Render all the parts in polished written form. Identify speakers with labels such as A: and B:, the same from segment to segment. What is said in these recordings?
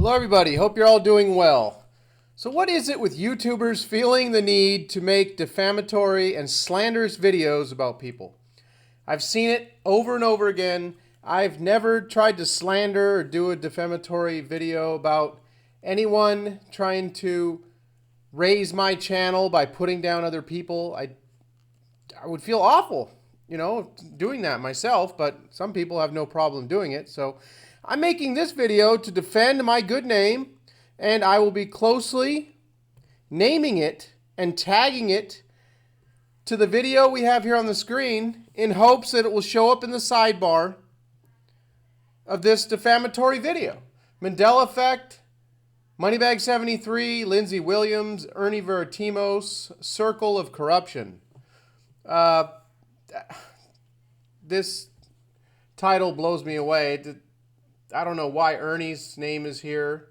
A: Hello everybody, hope you're all doing well. So what is it with YouTubers feeling the need to make defamatory and slanderous videos about people? I've seen it over and over again. I've never tried to slander or do a defamatory video about anyone trying to raise my channel by putting down other people. I would feel awful, doing that myself, but some people have no problem doing it. So I'm making this video to defend my good name, and I will be closely naming it and tagging it to the video we have here on the screen in hopes that it will show up in the sidebar of this defamatory video. Mandela effect, Moneybags73, Lindsey Williams, Ernie Veritimos, circle of corruption. This title blows me away. I don't know why Ernie's name is here.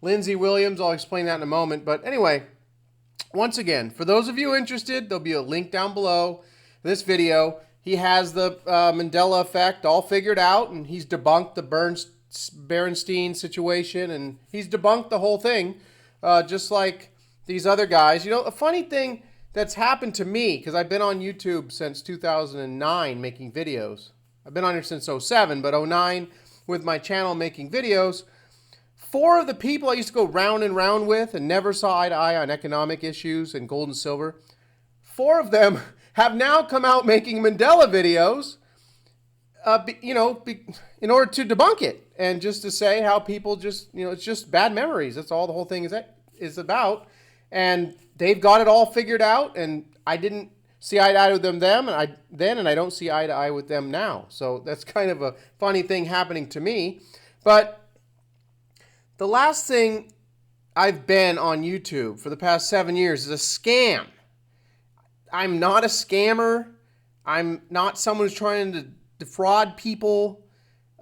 A: Lindsey Williams, I'll explain that in a moment. But anyway, once again, for those of you interested, there'll be a link down below this video. He has the Mandela effect all figured out, and he's debunked the Berenstein situation, and he's debunked the whole thing, just like these other guys. A funny thing that's happened to me, because I've been on YouTube since 2009 making videos. I've been on here since 07, but 09 with my channel making videos. 4 of the people I used to go round and round with and never saw eye to eye on economic issues and gold and silver, 4 of them have now come out making Mandela videos, in order to debunk it and just to say how people just, it's just bad memories. That's all the whole thing is about. And they've got it all figured out, and I didn't see eye to eye with them and I don't see eye to eye with them now. So that's kind of a funny thing happening to me. But the last thing I've been on YouTube for the past 7 years is a scam. I'm not a scammer. I'm not someone who's trying to defraud people.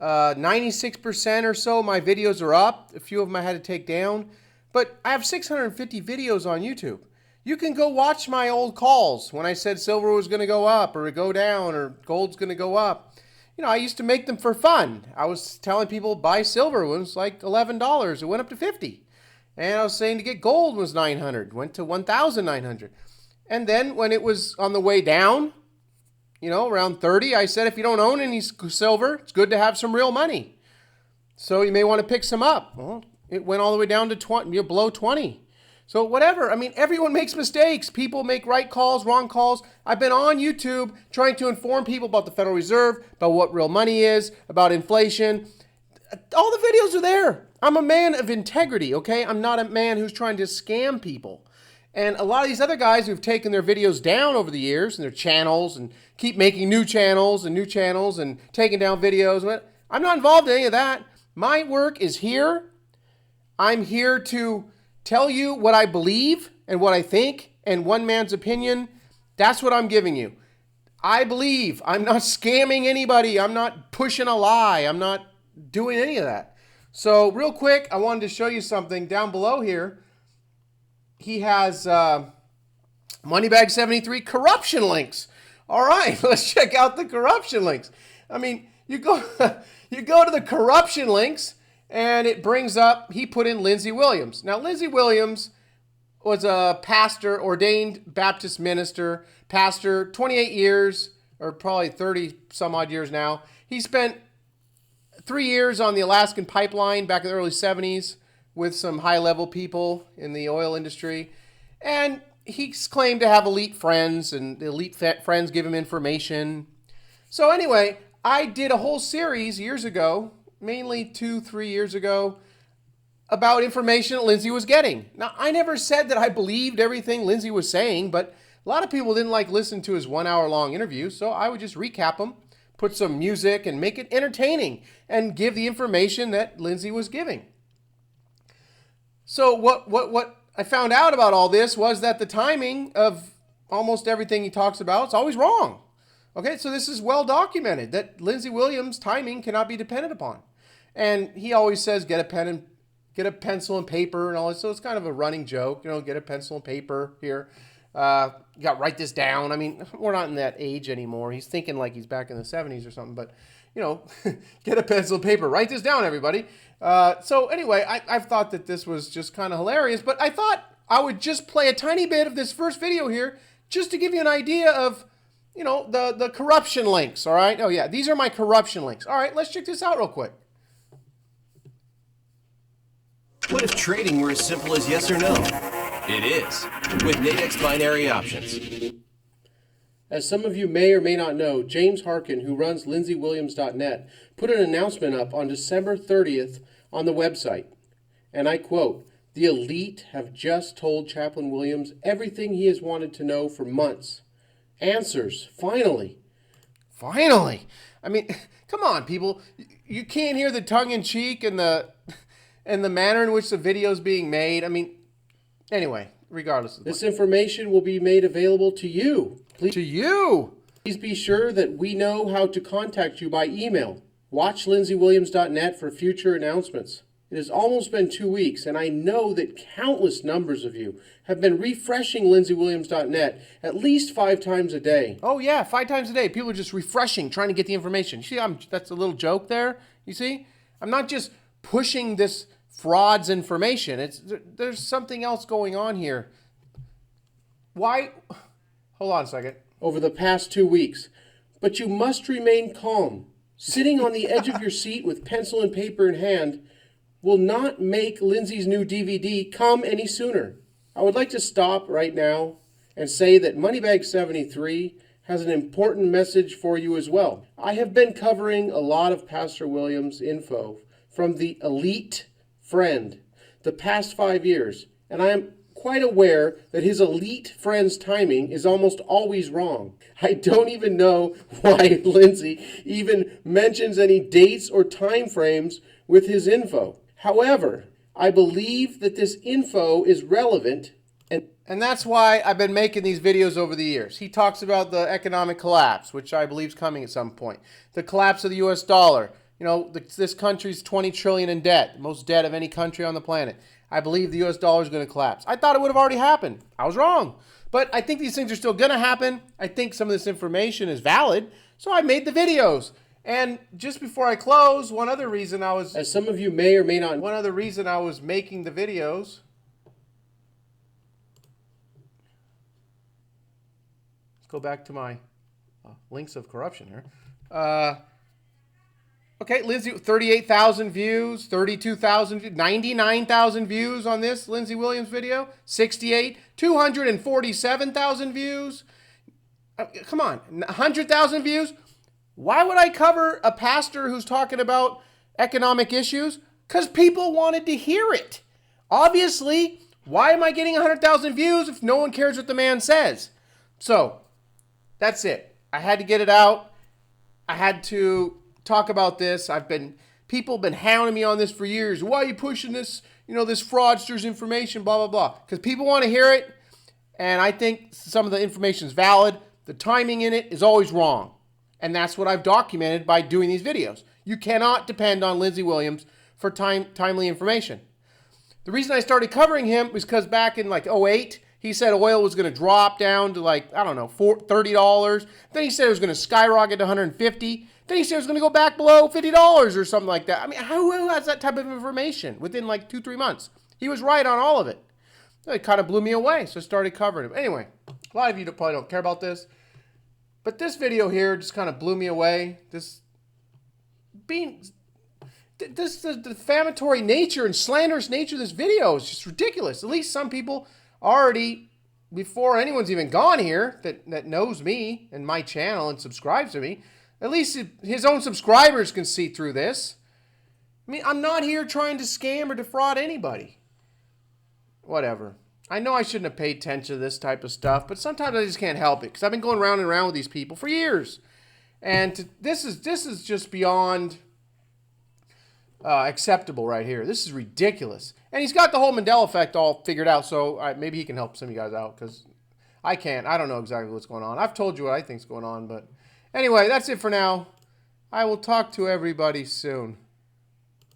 A: 96% or so of my videos are up. A few of them I had to take down. But I have 650 videos on YouTube. You can go watch my old calls when I said silver was going to go up or go down or gold's going to go up. I used to make them for fun. I was telling people buy silver when it was like $11. It went up to $50. And I was saying to get gold was $900. Went to $1,900. And then when it was on the way down, around 30, I said if you don't own any silver, it's good to have some real money. So you may want to pick some up. Well, it went all the way down to 20, below 20. So whatever. I mean, everyone makes mistakes. People make right calls, wrong calls. I've been on YouTube trying to inform people about the Federal Reserve, about what real money is, about inflation. All the videos are there. I'm a man of integrity, okay? I'm not a man who's trying to scam people. And a lot of these other guys who've taken their videos down over the years and their channels and keep making new channels and taking down videos. I'm not involved in any of that. My work is here. I'm here to tell you what I believe and what I think, and one man's opinion. That's what I'm giving you. I believe. I'm not scamming anybody. I'm not pushing a lie. I'm not doing any of that. So real quick, I wanted to show you something down below here. He has Moneybags73 corruption links. All right, let's check out the corruption links. I mean, you go to the corruption links, and it brings up, he put in Lindsey Williams. Now, Lindsey Williams was a pastor, ordained Baptist minister, pastor, 28 years, or probably 30 some odd years now. He spent 3 years on the Alaskan pipeline back in the early 70s with some high-level people in the oil industry. And he's claimed to have elite friends, and the elite friends give him information. So anyway, I did a whole series years ago, mainly 2-3 years ago, about information that Lindsey was getting. Now, I never said that I believed everything Lindsey was saying, but a lot of people didn't like listen to his 1-hour-long interview, so I would just recap them, put some music, and make it entertaining, and give the information that Lindsey was giving. So what I found out about all this was that the timing of almost everything he talks about is always wrong. Okay, so this is well documented that Lindsey Williams' timing cannot be depended upon. And he always says, get a pencil and paper and all this. So it's kind of a running joke, get a pencil and paper here. You got to write this down. I mean, we're not in that age anymore. He's thinking like he's back in the 70s or something. But, you know, get a pencil and paper. Write this down, everybody. So anyway, I've thought that this was just kind of hilarious, but I thought I would just play a tiny bit of this first video here just to give you an idea of, you know, the corruption links, all right? Oh, yeah, these are my corruption links. All right, let's check this out real quick.
B: What if trading were as simple as yes or no? It is, with Nadex binary options.
A: As some of you may or may not know, James Harkin, who runs LindseyWilliams.net, put an announcement up on December 30th on the website. And I quote, "The elite have just told Chaplain Williams everything he has wanted to know for months. Answers, finally." Finally! I mean, come on, people. You can't hear the tongue-in-cheek and the manner in which the video is being made. I mean, anyway, regardless of this information will be made available to you. Please be sure that we know how to contact you by email. Watch LindseyWilliams.net for future announcements. It has almost been 2 weeks, and I know that countless numbers of you have been refreshing LindseyWilliams.net at least 5 times a day. Oh yeah, 5 times a day. People are just refreshing, trying to get the information. See, that's a little joke there. You see? I'm not just pushing this fraud's information. There's something else going on here. Why? Hold on a second. Over the past 2 weeks. But you must remain calm. Sitting on the edge of your seat with pencil and paper in hand will not make Lindsey's new DVD come any sooner. I would like to stop right now and say that Moneybags73 has an important message for you as well. I have been covering a lot of Pastor Williams' info from the elite friend the past 5 years, and I am quite aware that his elite friend's timing is almost always wrong. I don't even know why Lindsey even mentions any dates or time frames with his info. However, I believe that this info is relevant, and that's why I've been making these videos over the years. He talks about the economic collapse, which I believe is coming at some point. The collapse of the US dollar. You know, this country's 20 trillion in debt, the most debt of any country on the planet. I believe the US dollar is going to collapse. I thought it would have already happened. I was wrong. But I think these things are still going to happen. I think some of this information is valid. So I made the videos. And just before I close, one other reason I was, as some of you may or may not, one other reason I was making the videos. Let's go back to my links of corruption here. Okay, Lindsey, 38,000 views, 32,000 views, 99,000 views on this Lindsey Williams video, 68, 247,000 views. Come on, 100,000 views. Why would I cover a pastor who's talking about economic issues? Because people wanted to hear it. Obviously, why am I getting 100,000 views if no one cares what the man says? So, that's it. I had to get it out. I had to talk about this. People have been hounding me on this for years. Why are you pushing this, this fraudster's information, blah, blah, blah. Because people want to hear it, and I think some of the information is valid. The timing in it is always wrong. And that's what I've documented by doing these videos. You cannot depend on Lindsey Williams for timely information. The reason I started covering him was because back in like 2008, he said oil was going to drop down to like, I don't know, $30. Then he said it was going to skyrocket to $150. Then he said it was going to go back below $50 or something like that. I mean, who has that type of information within like 2-3 months? He was right on all of it. It kind of blew me away, so I started covering him. Anyway, a lot of you probably don't care about this. But this video here just kind of blew me away. This the defamatory nature and slanderous nature of this video is just ridiculous. At least some people already, before anyone's even gone here, that knows me and my channel and subscribes to me, at least his own subscribers can see through this. I mean, I'm not here trying to scam or defraud anybody. Whatever. I know I shouldn't have paid attention to this type of stuff, but sometimes I just can't help it because I've been going round and round with these people for years. And this is just beyond acceptable right here. This is ridiculous. And he's got the whole Mandela effect all figured out, so maybe he can help some of you guys out because I can't. I don't know exactly what's going on. I've told you what I think's going on, but anyway, that's it for now. I will talk to everybody soon.